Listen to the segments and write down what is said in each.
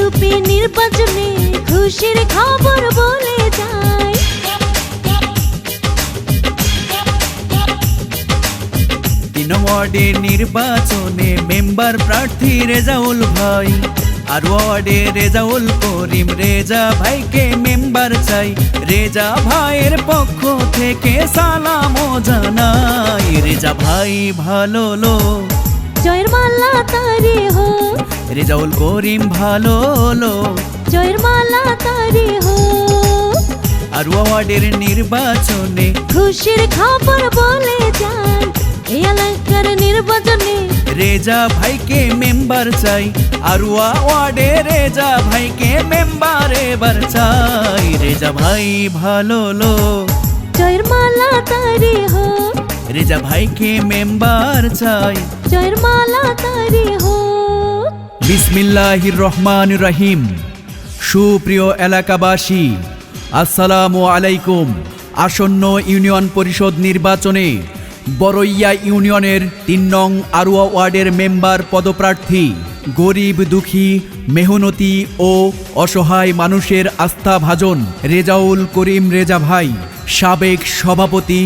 UP নির্বাচনে খুশির খবর বলে যায়। 3 ওয়ার্ডে নির্বাচনে মেম্বার প্রার্থী রেজাউল ভাই, আর ওয়ার্ডে রেজাউল করিম রেজা ভাইকে মেম্বার চাই। রেজা ভাইয়ের পক্ষ থেকে সালামও জানাই। রেজা ভাই ভালো লোক, জয়ের মালা তারি হো। রেজাউল করিম ভালো লোক, জয়ের মালা তারি হো। আর ওয়ার্ডের নির্বাচনে খুশির খবর বলে যায়। এই এলাকার নির্বাচনে রেজা ভাইকে মেম্বার চাই, আর ওয়ার্ডে রেজা ভাইকে মেম্বার এবার চাই। রেজা ভাই ভালো লোক, জয়ের মালা তারি হো। রেজা ভাইকে মেম্বার চাই। জয়ের মালা তারি হো। বিসমিল্লাহির রহমানির রহিম। সুপ্রিয় এলাকাবাসী, আসসালামু আলাইকুম। আসন্ন ইউনিয়ন পরিষদ নির্বাচনে বড়ইয়া ইউনিয়নের 3 নং আরুয়া ওয়ার্ডের মেম্বার পদপ্রার্থী গরিব দুঃখী মেহনতি ও অসহায় মানুষের আস্থাভাজন রেজাউল করিম রেজা ভাই, সাবেক সভাপতি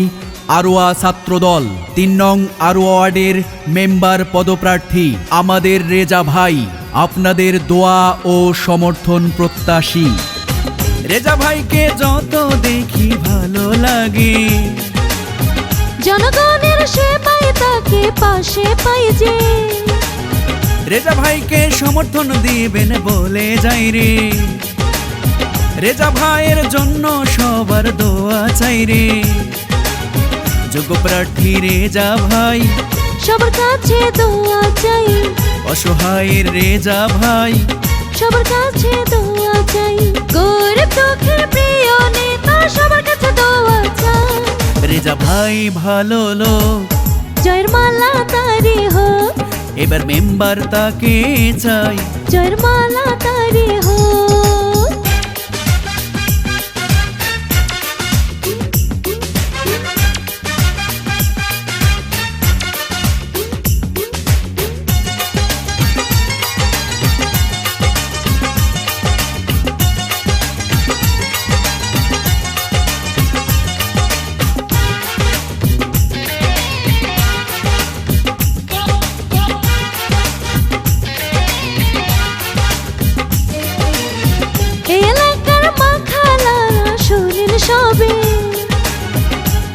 আরুয়া ছাত্রদল 3 নং আরুয়া ওয়ার্ডের মেম্বার পদপ্রার্থী আমাদের রেজা ভাই আপনাদের দোয়া ও সমর্থন প্রত্যাশী। রেজা ভাইকে যত দেখি ভালো লাগে, জনগণের সেবায় তাকে পাশে পাই যে। রেজা ভাইকে সমর্থন দিবেন বলে যাই রে। রেজা ভাইয়ের জন্য সবার দোয়া চাই রে। যোগ্য প্রার্থী রেজা ভাই, সবার কাছে দোয়া চাই। অসহায়ের রেজা ভাই, সবার কাছে দোয়া চাই। গরিব দুঃখের প্রিয় নেতা, সবার কাছে দোয়া চাই। রেজা ভাই ভালো লোক, জয়ের মালা তারি হো। এবার মেম্বার তাকে চাই। জয়ের মালা তারি হো।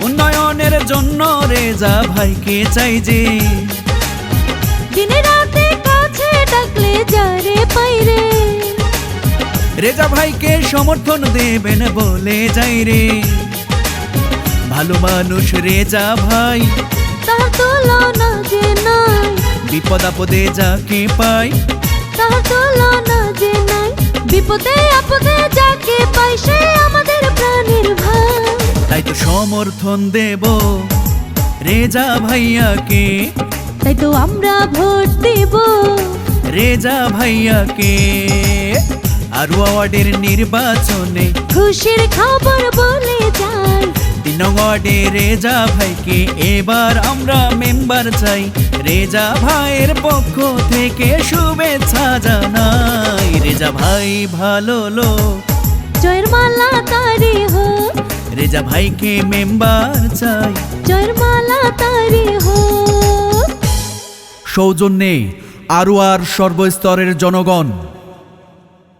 উন্নয়নের জন্য রেজা ভাইকে চাই যে। দিনে রাতে কাছে ডাকলে যারে পাইরে। রেজা ভাইকে সমর্থন দেবেন বলে যাই রে। ভালো মানুষ রেজা ভাই, তার তুলনা যে নাই। বিপদ আপদে যাকে পাই, তার তুলনা যে নাই। বিপদে আপদে যাকে পাই, সে আমাদের প্রাণের ভাই। তাই তো সমর্থন দেব রেজা ভাইয়াকে। তাই তো আমরা ভোট দেব রেজা ভাইয়াকে। আর ওয়ার্ডের নির্বাচনে খুশির খবর বলে যাই। 3 নং ওয়ার্ডে রেজা ভাইকে এবার আমরা মেম্বার চাই। রেজা ভাইয়ের পক্ষ থেকে শুভেচ্ছা জানাই। রেজা ভাই ভালো লোক, জয়ের মালা তারি হো। রেজা ভাইকে মেম্বার চাই। জয়ের মালা তারি হো। সৌজন্যে আরুয়ার সর্বস্তরের জনগণ।